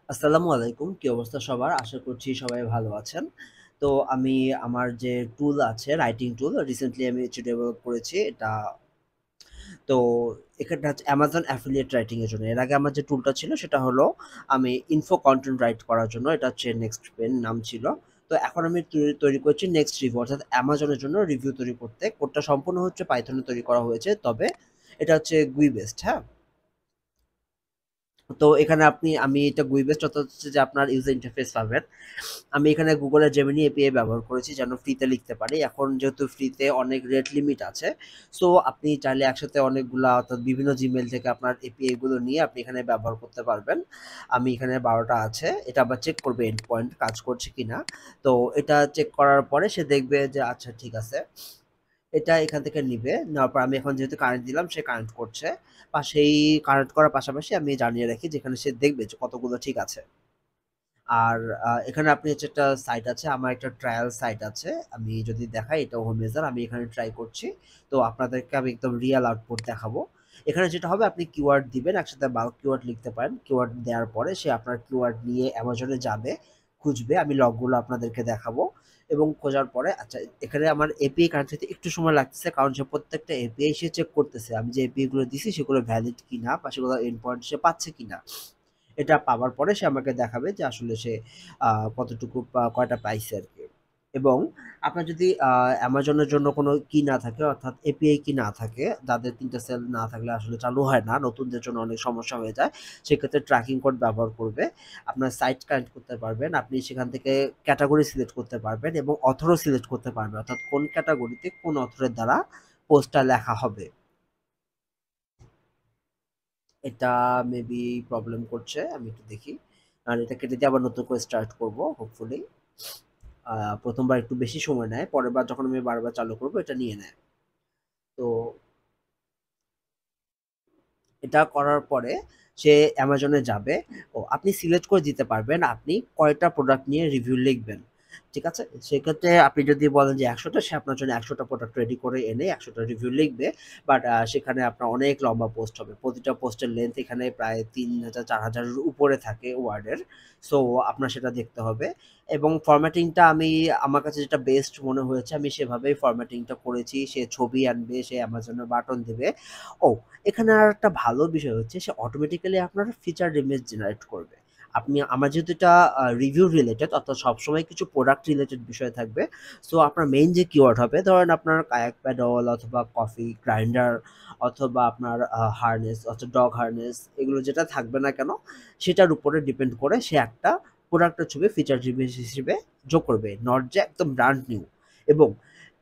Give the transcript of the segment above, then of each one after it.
আসসালামু আলাইকুম। কি অবস্থা সবার? আশা করছি সবাই ভালো আছেন। তো আমি আমার যে টুল আছে, রাইটিং টুল রিসেন্টলি আমি হচ্ছে ডেভেলপ করেছি। তো এখানটা হচ্ছে Amazon অ্যাফিলিয়েট রাইটিং এর জন্য। এর আগে আমার যে টুলটা ছিল সেটা হলো আমি ইনফো কনটেন্ট রাইট করার জন্য। এটা হচ্ছে নেক্সট পেন নাম ছিল। তো এখন আমি তৈরি করছি নেক্সট রিভিউ অর্থাৎ Amazon এর জন্য রিভিউ তৈরি করতে। কোডটা সম্পূর্ণ হচ্ছে পাইথন এ তৈরি করা হয়েছে। তবে এটা হচ্ছে GUI বেসড, হ্যাঁ? তো এখানে আমি এটা GUI বেসড অর্থাৎ হচ্ছে যে আপনার ইউজার ইন্টারফেস পাবেন। আমি এখানে গুগলের জেমিনি এপিআই ব্যবহার করেছি যেন ফ্রিতে লিখতে পারি। এখন যেহেতু ফ্রিতে অনেক রেট লিমিট আছে, সো আপনি চাইলে একসাথে অনেকগুলা অর্থাৎ বিভিন্ন জিমেল থেকে আপনার এপিআই গুলো নিয়ে আপনি এখানে ব্যবহার করতে পারবেন। আমি এখানে ১২টা আছে। এটা আবার চেক করবে এন্ড পয়েন্ট কাজ করছে কিনা। তো এটা চেক করার পরে সে দেখবে যে আচ্ছা ঠিক আছে। এটা এখান থেকে নিবে। নেওয়ার পর আমি এখন যেহেতু কারেন্ট দিলাম সে কারেন্ট করছে। সেই কারেন্ট করার পাশাপাশি আমি জানিয়ে রাখি যেখানে সে দেখবে যে কতগুলো ঠিক আছে। আর এখানে আপনি হচ্ছে একটা সাইট আছে। আমার একটা ট্রায়াল সাইট আছে। আমি যদি দেখাই এটা হোম ইউজার আমি এখানে ট্রাই করছি। তো আপনাদেরকে আমি একদম রিয়াল আউটপুট দেখাবো। এখানে যেটা হবে আপনি কিওয়ার্ড দিবেন, একসাথে বাল্ক কিওয়ার্ড লিখতে পারেন। কিওয়ার্ড দেওয়ার পরে সে আপনার কিওয়ার্ড নিয়ে অ্যামাজনে যাবে, খুঁজবে। আমি লগগুলো আপনাদেরকে দেখাবো এবং খোঁজার পরে আচ্ছা এখানে আমার এপিআই কানেক্ট হতে একটু সময় লাগতেছে কারণ সে প্রত্যেকটা এপিআই সে চেক করতেছে। আমি যে এপিআই গুলো দিছি সেগুলো ভ্যালিড কিনা বা সেগুলো এন্ড পয়েন্ট সে পাচ্ছে কিনা। এটা পাওয়ার পরে সে আমাকে দেখাবে যে আসলে সে কতটুকু কয়টা পাইছে আরকি। এবং আপনার যদি অ্যামাজনের জন্য কোনো কি না থাকে অর্থাৎ এপিআই কি না থাকে, যাদের ৩ টা সেল না থাকলে আসলে চালু হয় না, নতুনদের জন্য অনেক সমস্যা হয়ে যায়। সেক্ষেত্রে ট্র্যাকিং কোড ব্যবহার করবে। আপনার সাইট কানেক্ট করতে পারবেন। আপনি সেখান থেকে ক্যাটেগরি সিলেক্ট করতে পারবেন এবং অথরও সিলেক্ট করতে পারবেন। অর্থাৎ কোন ক্যাটেগরিতে কোন অথরের দ্বারা পোস্টটা লেখা হবে। এটা মেবি প্রবলেম করছে। আমি একটু দেখি। আর এটা কেটে দিয়ে আবার নতুন করে স্টার্ট করব হোপফুলি। ১ম বার একটু বেশি সময় নেয়। পরের বার যখন আমি বারবার চালু করব এটা নিয়ে নেয়। তো এটা করার পরে সে অ্যামাজনে যাবে। আপনি সিলেক্ট করে দিতে পারবেন আপনি কয়টা প্রোডাক্ট নিয়ে রিভিউ লিখবেন। ঠিক আছে? সেক্ষেত্রে আপনি যদি বলেন যে ১০০ টা সে আপনার জন্য ১০০ টা প্রোডাক্ট রেডি করে এনে ১০০ টা রিভিউ লিখবে। বাট সেখানে আপনার অনেক লম্বা পোস্ট হবে। প্রতিটা পোস্টের লেংথ এখানে প্রায় ৩,০০০ ৪,০০০ এর উপরে থাকে ওয়ার্ডের। সো আপনার সেটা দেখতে হবে। এবং ফরম্যাটিংটা আমার কাছে যেটা বেস্ট মনে হয়েছে আমি সেভাবেই ফরম্যাটিংটা করেছি। সে ছবি আনবে, সে অ্যামাজনে বাটন দিবে। ও এখানে আরেকটা ভালো বিষয় হচ্ছে সে অটোমেটিক্যালি আপনার ফিচারড ইমেজ জেনারেট করবে। আমার যেহেতু এটা রিভিউ রিলেটেড অর্থাৎ সবসময় কিছু প্রোডাক্ট রিলেটেড বিষয় থাকবে। সো আপনার মেইন যে কিওয়ার্ড হবে ধরেন আপনার কায়াক প্যাডল অথবা কফি গ্রাইন্ডার অথবা আপনার হারনেস অর্থাৎ ডগ হারনেস এগুলো যেটা থাকবে না কেন সেটার উপরে ডিপেন্ড করে সে একটা প্রোডাক্টের ছবি ফিচার ইমেজ হিসেবে যোগ করবে। নট যে একদম ব্র্যান্ড নিউ। এবং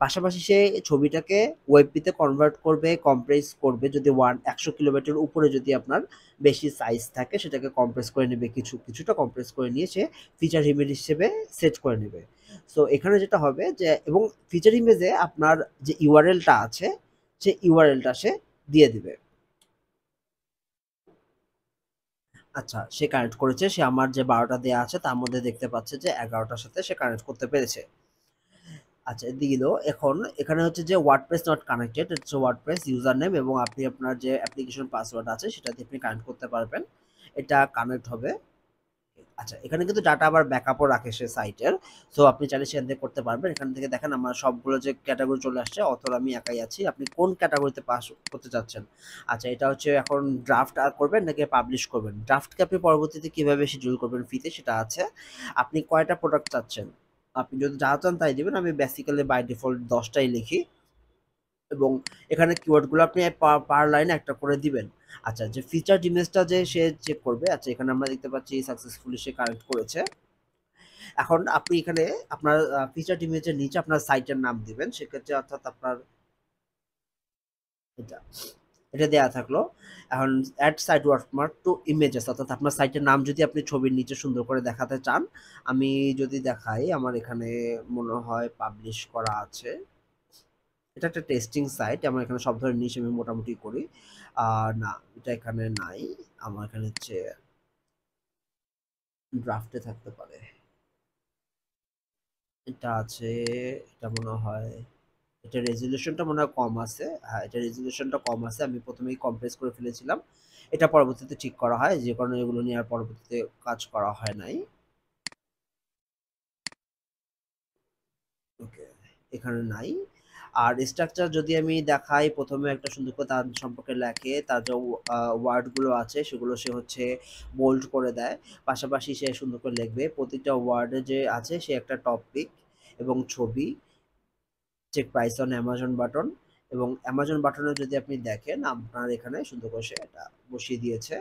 পাশাপাশি সে ছবিটাকে ওয়েবপিতে কনভার্ট করবে, কম্প্রেস করবে। যদি ১০০ কিলোবাইটের উপরে যদি আপনার বেশি সাইজ থাকে সেটাকে কম্প্রেস করে নেবে কিছুটা কম্প্রেস করে নিয়ে সে ফিচার ইমেজ হিসেবে সেট করে নেবে। সো এখানে যেটা হবে যে এবং ফিচার ইমেজে আপনার যে ইউআরএলটা আছে সেই ইউআরএলটা সে দিয়ে দিবে। আচ্ছা সে কানেক্ট করেছে। সে আমার যে ১২ টা দেয়া আছে তার মধ্যে দেখতে পাচ্ছে যে ১১ টার সাথে সে কানেক্ট করতে পেরেছে। আচ্ছা দিল। এখন এখানে হচ্ছে যে ওয়ার্ডপ্রেস নট কানেক্টেড। এটা হচ্ছে ওয়ার্ডপ্রেস ইউজার নেম এবং আপনি আপনার যে অ্যাপ্লিকেশন পাসওয়ার্ড আছে সেটা দিয়ে আপনি কানেক্ট করতে পারবেন। এটা কানেক্ট হবে। আচ্ছা এখানে কিন্তু ডাটা আবার ব্যাকআপও রাখে সে সাইটের। সো আপনি চাইলে সেখান থেকে করতে পারবেন। এখান থেকে দেখেন আমার সবগুলো যে ক্যাটাগরি চলে আসছে অথর আমি একাই আছি। আপনি কোন ক্যাটাগরিতে পাস করতে চাচ্ছেন? আচ্ছা এটা হচ্ছে এখন ড্রাফট করবেন নাকি পাবলিশ করবেন? ড্রাফটকে আপনি পরবর্তীতে কিভাবে শিডিউল করবেন ফ্রিতে সেটা আছে। আপনি কয়টা প্রোডাক্ট চাচ্ছেন? আপনি যদি যা চান তাই দিবেন। আমি বেসিক্যালি বাই ডিফল্ট ১০ টাই লিখি এবং এখানে কিওয়ার্ডগুলো আপনি পার লাইনে একটা করে দিবেন। আচ্ছা যে ফিচারড ইমেজটা যে সে চেক করবে, আচ্ছা এখানে আমরা দেখতে পাচ্ছি সাকসেসফুলি সে কানেক্ট করেছে। এখন আপনি এখানে আপনার ফিচারড ইমেজের নিচে আপনার সাইটের নাম দিবেন। সেক্ষেত্রে অর্থাৎ আপনার এটা এটা দেয়া থাকলো। এখন add site watermark to images অর্থাৎ আপনার সাইটের নাম যদি আপনি ছবির নিচে সুন্দর করে দেখাতে চান, আমি যদি দেখাই আমার এখানে মনে হয় পাবলিশ করা আছে। এটা একটা টেস্টিং সাইট। আমার এখানে সব ধরনের নিশ আমি মোটামুটি করি। না, এটা এখানে নাই। আমার এখানে হচ্ছে ড্রাফটে থাকতে পারে। এটা আছে, এটা মনে হয় এটা রেজোলিউশনটা মনে হয় কম আছে। হ্যাঁ, এটা রেজোলিউশনটা কম আছে। আমি ১ম এই কম্প্রেস করে ফেলেছিলাম। এটা পরবর্তীতে ঠিক করা হয়, যে কারণে এগুলো নিয়ে আর পরবর্তীতে কাজ করা হয় নাই। ওকে, এখানে নাই। আর স্ট্রাকচার যদি আমি দেখাই, প্রথমে একটা সুন্দর করে তার সম্পর্কে লেখে, তার যে ওয়ার্ডগুলো আছে সেগুলো সে হচ্ছে বোল্ড করে দেয়। পাশাপাশি সে সুন্দর করে লিখবে প্রতিটা ওয়ার্ডে যে আছে সে একটা টপিক এবং ছবি, check price on Amazon button. এবং অ্যামাজন বাটনে যদি আপনি দেখেন আপনার এখানে সুন্দর করে সে এটা বসিয়ে দিয়েছে।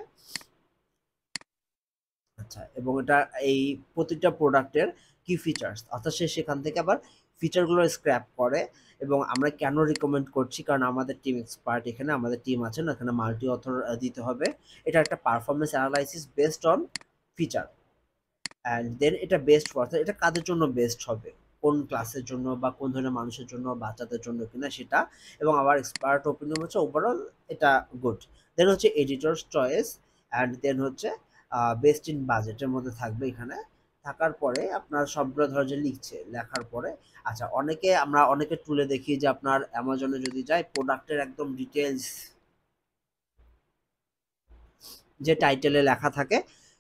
আচ্ছা, এবং এটা এই প্রতিটা প্রোডাক্টের কি ফিচার্স, অর্থাৎ সে সেখান থেকে আবার ফিচারগুলো স্ক্র্যাপ করে। এবং আমরা কেন রিকমেন্ড করছি, কারণ আমাদের টিম এক্সপার্ট, এখানে আমাদের টিম আছে না, এখানে মাল্টি অথর দিতে হবে। এটা একটা performance analysis based on feature, and then এটা বেস্ট অর্থাৎ এটা কাদের জন্য বেস্ট হবে, কোন ক্লাসের জন্য বা কোন ধরনের মানুষের জন্য, বাচ্চাদের জন্য কিনা সেটা। এবং আমার এক্সপার্ট ওপিনিয়ন হচ্ছে ওভারঅল এটা গুড। দেন হচ্ছে এডিটরস চয়েস, অ্যান্ড দেন হচ্ছে বেস্ট ইন বাজেটের মধ্যে থাকবে এখানে। থাকার পরে আপনার সবগুলো ধরো যে লিখছে, লেখার পরে আচ্ছা, আমরা অনেকে তুলে দেখি যে আপনার অ্যামাজনে যদি যায় প্রোডাক্টের একদম ডিটেলস যে টাইটেলে লেখা থাকে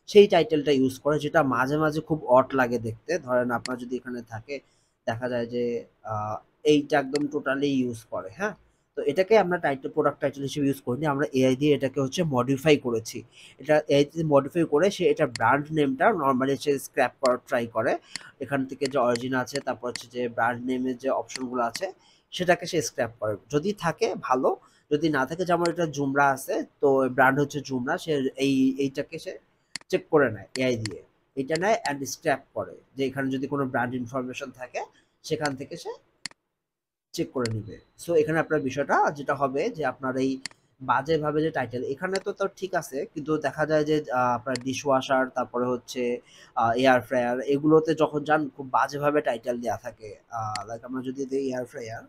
সেই টাইটেলটা ইউজ করে, যেটা মাঝে মাঝে খুব অড লাগে দেখতে। ধরেন আপনার যদি এখানে থাকে, দেখা যায় যে আহ, এইটা একদম টোটালি ইউজ করে, হ্যাঁ। তো এটাকে আমরা টাইটেল, প্রোডাক্ট টাইটেল হিসেবে ইউজ করিনি, আমরা এআই দিয়ে এটাকে হচ্ছে মডিফাই করেছি। এটা এআই দিয়ে মডিফাই করে সে এটা ব্র্যান্ড নেমটা নর্মালি সে স্ক্র্যাপ করার ট্রাই করে। এখান থেকে যে অরিজিন আছে, তারপর হচ্ছে যে ব্র্যান্ড নেমের যে অপশনগুলো আছে সেটাকে সে স্ক্র্যাপ করে, যদি থাকে ভালো, যদি না থাকে, যেমন এটা জুমরা আছে, তো ব্র্যান্ড হচ্ছে জুমরা, সে এইটাকে সে চেক করে নেয় এআই দিয়ে। এটা নেয় অ্যান্ড স্ক্র্যাপ করে, যে এখানে যদি কোনো ব্র্যান্ড ইনফরমেশন থাকে সেখান থেকে সে চেক করে নিবে। সো এখানে আপনার বিষয়টা যেটা হবে যে আপনার এই বাজে ভাবে যে টাইটেল, এখানে তো তার ঠিক আছে, কিন্তু দেখা যায় যে আপনার ডিশ ওয়াশার, তারপরে হচ্ছে এয়ার ফ্রায়ার, এগুলোতে যখন যান খুব বাজেভাবে টাইটেল দেওয়া থাকে। লাইক আমরা যদি দিই এয়ার ফ্রায়ার,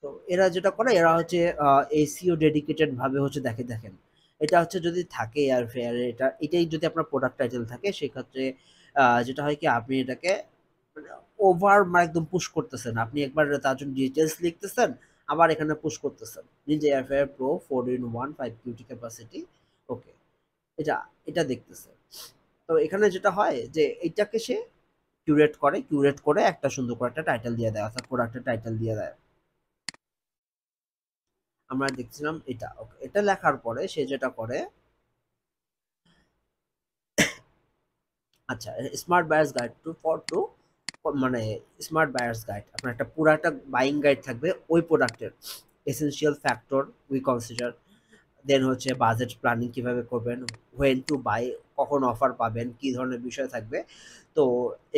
তো এরা যেটা করে, এরা হচ্ছে এসিও ডেডিকেটেড ভাবে হচ্ছে দেখেন, এটা হচ্ছে যদি থাকে এয়ার ফেয়ারে, এটাই যদি আপনার প্রোডাক্ট টাইটেল থাকে, সেক্ষেত্রে যেটা হয় কি, আপনি এটাকে ওভার মানে একদম পুশ করতেছেন, আপনি একবার তার জন্য ডিটেলস লিখতেছেন, আবার এখানে পুশ করতেছেন Ninja air fryer pro 4-in-1 5 QT capacity. Okay, এটা এটা দেখতেছে। তো এখানে যেটা হয় যে এইটাকে সে কিউরেট করে একটা সুন্দর করে একটা টাইটেল দিয়ে দেয়, অর্থাৎ প্রোডাক্টের টাইটেল দিয়ে দেয়। আমরা দেখছিলাম এটা। ওকে, এটা লেখার পরে সে যেটা করে, আচ্ছা, স্মার্ট বায়ার্স গাইড টু মানে স্মার্ট বায়ার্স গাইড, আপনার একটা পুরো একটা বাইং গাইড থাকবে ওই প্রোডাক্টের, এসেনশিয়াল ফ্যাক্টর উই কনসিডার, দেন হচ্ছে বাজেট প্ল্যানিং কিভাবে করবেন, হোয়েন টু বাই, কখন অফার পাবেন, কি ধরনের বিষয় থাকবে। তো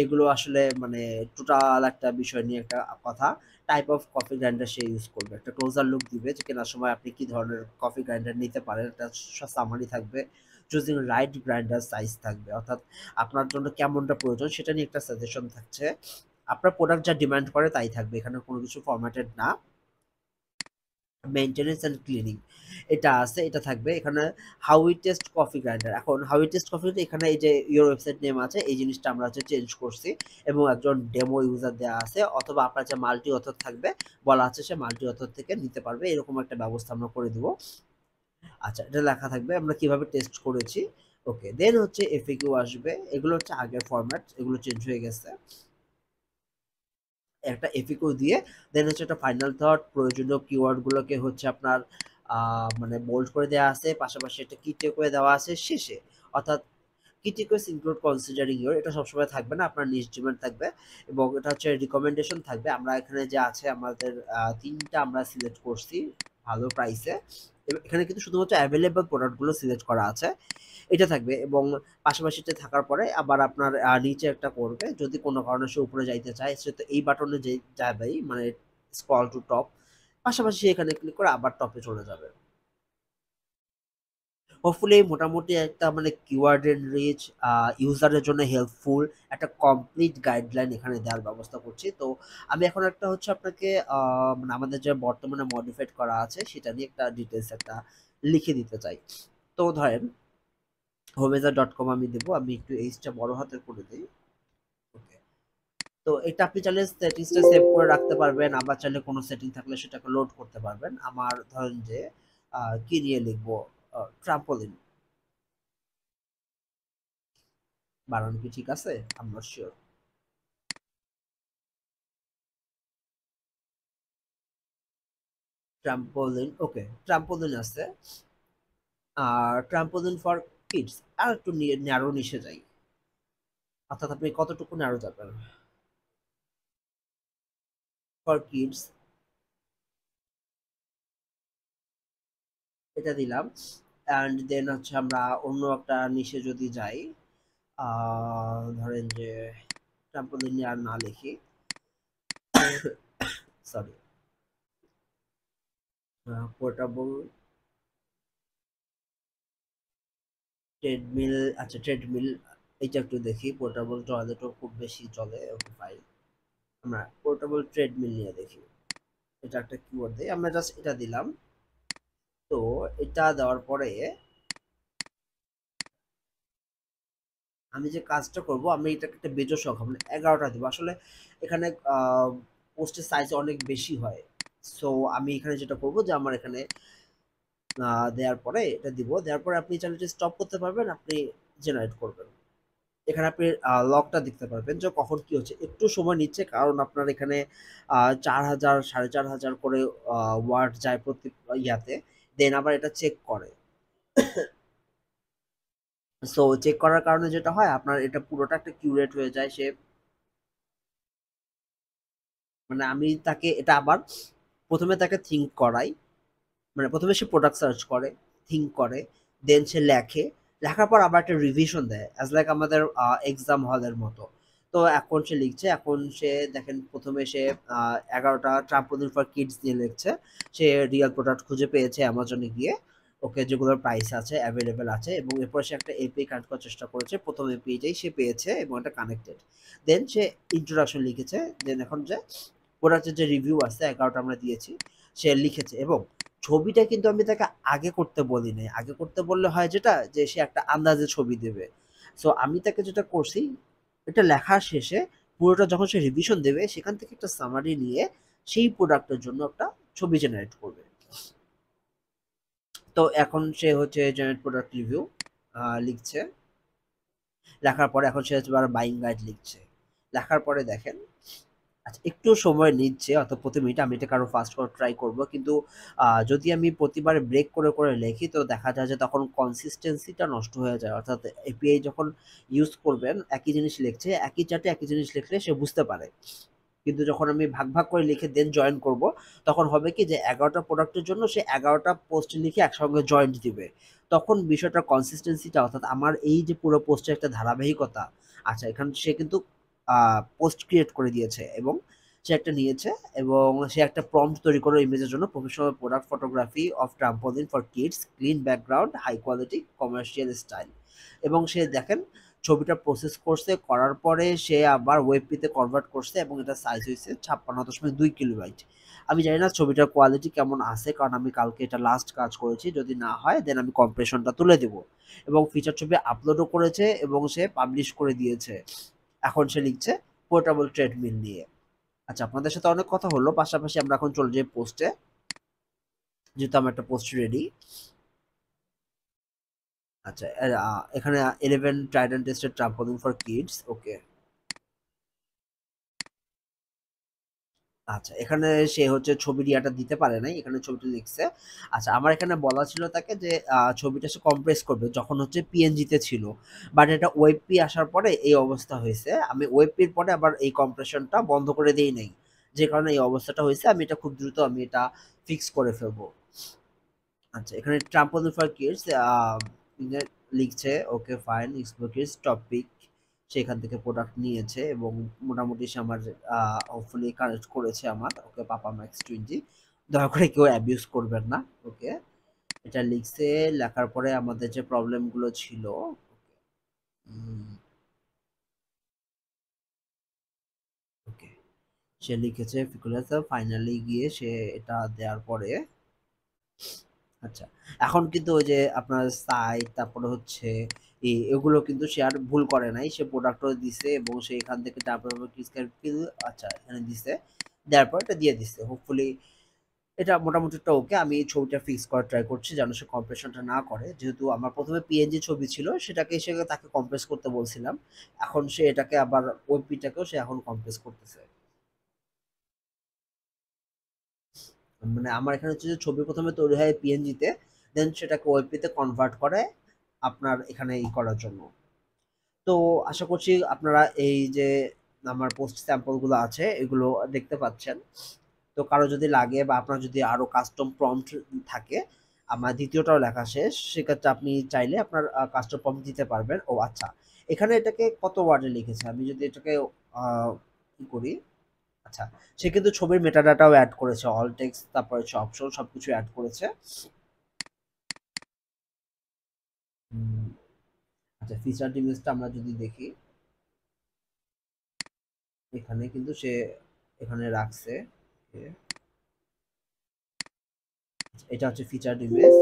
এগুলো আসলে মানে টোটাল একটা বিষয় নিয়ে একটা কথা। Type of coffee grinder say use করবে, একটা ক্লোজার লুক দিবে যে কেনার সময় আপনি কি ধরনের কফি গ্রাইন্ডার নিতে পারেন, একটা সামারি থাকবে। চুজিং রাইট গ্রাইন্ডার সাইজ থাকবে, অর্থাৎ আপনার জন্য কেমনটা প্রয়োজন সেটা নিয়ে একটা সাজেশন থাকছে। আপনার প্রোডাক্ট যা ডিমান্ড করে তাই থাকবে, এখানে কোনো কিছু ফরম্যাটেড না। মেইনটেনেন্স অ্যান্ড ক্লিনিং এটা আছে, এটা থাকবে এখানে। How we test coffee grinder, এখন হাউ উই টেস্ট কফি, এখানে এই যে ইওর ওয়েবসাইট নেম আছে, এই জিনিসটা আমরা হচ্ছে চেঞ্জ করছি, এবং একজন ডেমো ইউজার দেওয়া আছে, অথবা আপনার যে মাল্টি অথর থাকবে, বলা আছে সে মাল্টি অথর থেকে নিতে পারবে, এরকম একটা ব্যবস্থা আমরা করে দিব। আচ্ছা, এটা লেখা থাকবে আমরা কিভাবে টেস্ট করেছি। ওকে, দেন হচ্ছে এফএকিউ আসবে, এগুলো হচ্ছে আগের ফরম্যাট, এগুলো চেঞ্জ হয়ে গেছে। একটা এফিকিউ দিয়ে দেন হচ্ছে একটা ফাইনাল থট, প্রয়োজনীয় কিওয়ার্ড গুলোকে হচ্ছে আপনার মানে বোল্ড করে দেওয়া আছে, পাশাপাশি একটা কি টেকওয়ে দেওয়া আছে শেষে, অর্থাৎ কি টেকওয়েস ইনক্লুড কনসিডারিং ইউর, এটা সবসময় থাকবে না, আপনার নিজ ডিমান্ড থাকবে। এবং এটা হচ্ছে রিকমেন্ডেশন থাকবে, আমরা এখানে যে আছে আমাদের তিনটা আমরা সিলেক্ট করছি ভালো প্রাইসে। এখানে কিন্তু শুধুমাত্র অ্যাভেলেবল প্রোডাক্টগুলো সিলেক্ট করা আছে, এটা থাকবে। এবং পাশাপাশি এটা থাকার পরে আবার আপনার নিচে একটা করবে, যদি কোনো কারণে সে উপরে যাইতে চায় সে তো এই বাটনে যে যাবেই, মানে স্ক্রল টু টপ, পাশাপাশি এখানে ক্লিক করে আবার টপে চলে যাবে। হোপফুলি মোটামুটি একটা মানে কিওয়ার্ড এন্ড রিচ, ইউজারের জন্য হেল্পফুল একটা কমপ্লিট গাইডলাইন এখানে দেওয়ার ব্যবস্থা করছি। তো আমি এখন একটা হচ্ছে আপনাকে মানে আমাদের যে বর্তমানে মডিফাইড করা আছে সেটা নিয়ে একটা ডিটেলস একটা লিখে দিতে চাই। তো ধরেন হোমেজা ডট কম আমি দেবো, আমি একটু এইচটা বড় হাতের করে দিই। ওকে, তো এটা আপনি চাইলে সেটিংসটা সেভ করে রাখতে পারবেন, আবার চাইলে কোনো সেটিং থাকলে সেটাকে লোড করতে পারবেন। আমার ধরেন যে কি নিয়ে লিখবো, ট্রাম্পোলিন বানানো কি ঠিক আছে? I am not sure. Trampoline, okay, trampoline আছে। আর ট্রাম্পোলিন ফর কিডস আর একটু ন্যারো নিচে যাই, অর্থাৎ আপনি কতটুকু ন্যারো যাবেন ফর কিডস, এটা দিলাম। অ্যান্ড দেন হচ্ছে আমরা অন্য একটা নিচে যদি যাই, ধরেন যে ট্রাম্পোলিন নিয়ে আর না লিখি, সরি, পোর্টেবল ট্রেডমিল। আচ্ছা ট্রেডমিল, এটা একটু দেখি, পোর্টেবল টয়লেটও খুব বেশি চলে, ওকে ফাইন। আমরা পোর্টেবল ট্রেডমিল নিয়ে দেখি, এটা একটা কিওয়ার্ড দেই, আমরা জাস্ট এটা দিলাম। তো এটা দেওয়ার পরে আমি যে কাজটা করব, আমি এটাকে একটা বেজোড় সংখ্যা মানে 11টা দিব আসলে। এখানে পোস্টের সাইজ অনেক বেশি হয়। সো আমি এখানে যেটা করব যে আমার এখানে দেওয়ার পরে এটা দিব, দেওয়ার পরে আপনি চ্যানেলটি স্টপ করতে পারবেন, আপনি জেনারেট করবেন। এখানে আপনি লকটা দেখতে পারবেন যে কখন কি হচ্ছে, একটু সময় নিচ্ছে কারণ আপনার এখানে 4000 4500 করে ওয়ার্ড যায় প্রতি ইয়াতে। দেন আবার এটা চেক করে। সো চেক করার কারণে যেটা হয়, আপনার এটা পুরোটা একটা কিউরেট হয়ে যায়। সে মানে আমি তাকে এটা আবার প্রথমে তাকে থিঙ্ক করাই, মানে প্রথমে সে প্রোডাক্ট সার্চ করে, থিঙ্ক করে, দেন সে লেখে, লেখার পর আবার একটা রিভিশন দেয় অ্যাজ লাইক আমাদের এক্সাম হলের মতো। তো এখন সে লিখছে, এখন সে দেখেন প্রথমে সে 11টা ট্রাম্পোলিন ফর কিডস নিয়ে লিখছে। সে রিয়েল প্রোডাক্ট খুঁজে পেয়েছে অ্যামাজনে গিয়ে, ওকে, যেগুলোর প্রাইস আছে অ্যাভেলেবেল আছে, এবং এরপর সে একটা এপিআই কানেক্ট করার চেষ্টা করেছে, প্রথম এপিআই সে পেয়েছে এবং এটা কানেক্টেড। দেন সে ইন্ট্রোডাকশন লিখেছে, দেন এখন যে প্রোডাক্টের যে রিভিউ আছে 11টা আমরা দিয়েছি, সে লিখেছে। এবং ছবিটা কিন্তু আমি তাকে আগে করতে বলি নাই, আগে করতে বললে হয় যেটা যে সে একটা আন্দাজে ছবি দেবে। সো আমি তাকে যেটা করছি, এটা লেখার শেষে পুরোটা যখন সে রিভিশন দেবে সেখান থেকে একটা সামারি নিয়ে সেই প্রোডাক্টের জন্য একটা ছবি জেনারেট করবে। তো এখন সে হচ্ছে জেনারেট প্রোডাক্ট রিভিউ লিখছে, লেখার পরে এখন সে হচ্ছে বাইং গাইড লিখছে। লেখার পরে দেখেন, আচ্ছা একটু সময় নিচ্ছে, অত প্রতি মিনিট আমি এটাকে আরো ফাস্ট করে ট্রাই করব, কিন্তু যদি আমি প্রতিবারে ব্রেক করে করে লিখি তো দেখা যায় যে তখন কনসিস্টেন্সিটা নষ্ট হয়ে যায়। অর্থাৎ এপিআই যখন ইউজ করবেন, একই জিনিস লিখছে, একই চার্টে একই জিনিস লিখলে সে বুঝতে পারে। কিন্তু যখন আমি ভাগ ভাগ করে লিখে দেন জয়েন করব, তখন হবে কি যে 11টা প্রোডাক্টের জন্য সে 11টা পোস্ট লিখে একসঙ্গে জয়েন্ট দিবে। তখন বিষয়টা কনসিস্টেন্সিটা, অর্থাৎ আমার এই যে পুরো পোস্টের একটা ধারাবাহিকতা, আচ্ছা এখানে সে কিন্তু পোস্ট ক্রিয়েট করে দিয়েছে এবং সে একটা নিয়েছে, এবং সে একটা প্রম্পট তৈরি করে ইমেজের জন্য, professional product photography of trampoline for kids, clean background, high quality commercial style. এবং সে দেখেন ছবিটা প্রসেস করছে, করার পরে সে আবার ওয়েবপিতে কনভার্ট করছে এবং এটা সাইজ হয়েছে 56.2 কিলোবাইট। আমি জানি না ছবিটার কোয়ালিটি কেমন আছে, কারণ আমি কালকে এটা লাস্ট কাজ করেছি, যদি না হয় দেন আমি কম্প্রেশনটা তুলে দেব। এবং ফিচার ছবি আপলোডও করেছে এবং সে পাবলিশ করে দিয়েছে। এখন সে লিখছে পোর্টেবল ট্রেডমিল নিয়ে। আচ্ছা আপনাদের সাথে অনেক কথা হলো, পাশাপাশি আমরা এখন চলে যাই পোস্টে, যেহেতু আমার একটা পোস্ট রেডি। আচ্ছা এখানে 11 Trident tested trampoline for kids, okay. আচ্ছা এখানে সে হচ্ছে ছবির ইয়াটা দিতে পারে নাই, এখানে ছবিটা লিখছে। আচ্ছা আমার এখানে বলা ছিল তাকে যে ছবিটা সে কম্প্রেস করবে যখন হচ্ছে পিএনজি তে ছিল, বাট এটা ওয়েবপি আসার পরে এই অবস্থা হয়েছে। আমি ওয়েবপির পরে আবার এই কম্প্রেশনটা বন্ধ করে দেই নাই, যে কারণে এই অবস্থাটা হয়েছে। আমি এটা খুব দ্রুত আমি এটা ফিক্স করে ফেলবো। আচ্ছা এখানে ট্রাম্পোলিন ফর কিডস লিখছে, okay fine, explore kids topic, সেখান থেকে প্রোডাক্ট নিয়েছে এবং মোটামুটি সে আমার হোপফুলি কানেক্ট করেছে আমার, ওকে, পাপা ম্যাক্স 20। দয়া করে কেউ অ্যাবিউজ করবেন না, ওকে। এটা লিখছে, লেখার পরে আমাদের যে প্রবলেম গুলো ছিল, ওকে, সে লিখেছে ফিকুলাস, ফাইনালি গিয়ে সে এটা দেওয়ার পরে, আচ্ছা এখন কিন্তু ওই যে আপনার সাইট, তারপরে হচ্ছে এগুলো কিন্তু সে আর ভুল করে নাই, সে প্রোডাক্টও দিছে এবং সে এখান থেকে তারপর ফিল, আচ্ছা এখানে দিছে, দেওয়ার পর এটা দিয়ে দিছে। হোপফুলি এটা মোটামুটি একটা ওকে। আমি এই ছবিটা ফিক্স করার ট্রাই করছি যেন সে কম্প্রেশনটা না করে, যেহেতু আমার প্রথমে পিএনজি ছবি ছিল সেটাকে সে তাকে কম্প্রেস করতে বলছিলাম, এখন সে এটাকে আবার ওয়েবপিটাকেও সে এখন কম্প্রেস করতেছে। মানে আমার এখানে হচ্ছে যে ছবি প্রথমে তৈরি হয় পিএনজিতে, দেন সেটাকে ওয়েবপিতে কনভার্ট করে আপনার এখানে করার জন্য। তো আশা করছি আপনারা এই যে আমার পোস্ট স্যাম্পল গুলো আছে এগুলো দেখতে পাচ্ছেন। তো কারো যদি লাগে বা আপনার যদি আরো কাস্টম প্রম্পট থাকে, আমার দ্বিতীয়টাও লেখা শেষ, সেক্ষেত্রে আপনি চাইলে আপনার কাস্টম প্রম্পট দিতে পারবেন। ও আচ্ছা, এখানে এটাকে কত ওয়ার্ডে লিখেছে, আমি যদি এটাকে কি করি, আচ্ছা সে কিন্তু ছবির মেটাডাটাও অ্যাড করেছে, অল টেক্সট তারপর হচ্ছে অপশন সবকিছু অ্যাড করেছে। হুম, আচ্ছা ফিচার ইমেজটা আমরা যদি দেখি, এখানে কিন্তু সে এখানে রাখছে, এটা হচ্ছে ফিচারড ইমেজ।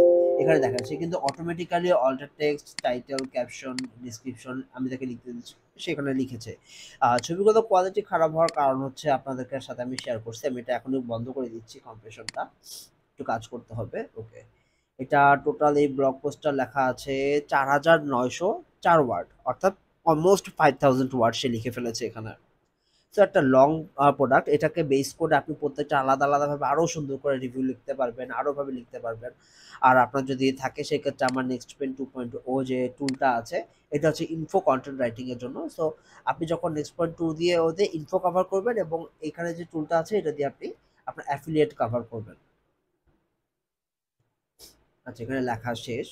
এখানে দেখা যাচ্ছে কিন্তু automatically alt text, title, caption, description আমি তাকে লিখতে দিচ্ছি, সেখানে লিখেছে। ছবিগুলো কোয়ালিটি খারাপ হওয়ার কারণ হচ্ছে আপনাদেরকে সাথে আমি শেয়ার করছি, আমি এটা এখনই বন্ধ করে দিচ্ছি কম্প্রেশনটা, একটু কাজ করতে হবে। ওকে, এটা টোটাল এই ব্লগ পোস্টটা লেখা আছে 4904 ওয়ার্ড, অর্থাৎ অলমোস্ট 5000 ওয়ার্ড সে লিখে ফেলেছে এখানে। তো একটা লং প্রোডাক্ট, এটাকে বেস করে আপনি প্রত্যেকটা আলাদা আলাদাভাবে আরো সুন্দর করে রিভিউ লিখতে পারবেন, আরো ভাবে লিখতে পারবেন। আর আপনার যদি থাকে সেক্ষেত্রে আমার নেক্সট পেন 2.0 যে টুলটা আছে, এটা হচ্ছে ইনফো কন্টেন্ট রাইটিং এর জন্য। সো আপনি যখন নেক্সট পয়েন্ট 2 দিয়ে ওতে ইনফো কভার করবেন এবং এখানে যে টুলটা আছে এটা দিয়ে আপনি আপনার অ্যাফিলিয়েট কভার করবেন। আচ্ছা এখানে লেখা শেষ।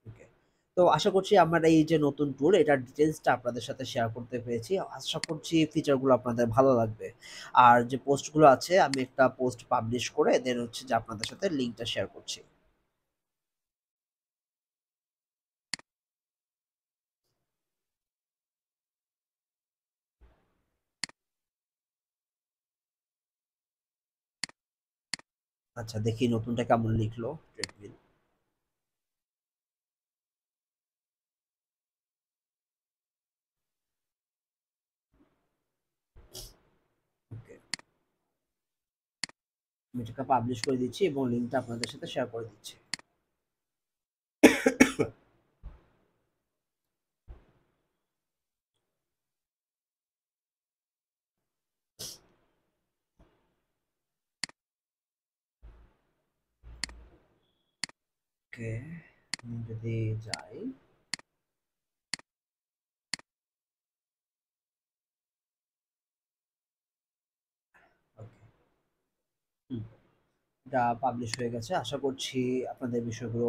ওকে, তো আশা করছি আমার এই যে নতুন টুল এটার ডিটেলসটা আপনাদের সাথে শেয়ার করতে পেরেছি, আশা করছি ফিচারগুলো আপনাদের ভালো লাগবে। আর যে পোস্টগুলো আছে আমি একটা পোস্ট পাবলিশ করে দেন হচ্ছে যে আপনাদের সাথে লিঙ্কটা শেয়ার করছি। আচ্ছা দেখি নতুনটা কেমন লিখলো ট্রেডমিল। ওকে, আমি এটাকে পাবলিশ করে দিচ্ছি এবং লিঙ্কটা আপনাদের সাথে শেয়ার করে দিচ্ছি। ওকে, আমি যদি যাই, ওকে, এটা পাবলিশ হয়ে গেছে, আশা করছি আপনাদের বিষয়গুলো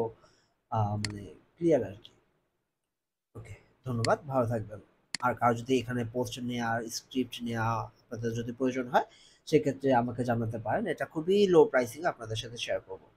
মানে ক্লিয়ার আর কি। ওকে, ধন্যবাদ, ভালো থাকবেন। আর কারো যদি এখানে পোস্ট নেওয়া, স্ক্রিপ্ট নেওয়া আপনাদের যদি প্রয়োজন হয় সেক্ষেত্রে আমাকে জানাতে পারেন, এটা খুবই লো প্রাইসিং আপনাদের সাথে শেয়ার করবো।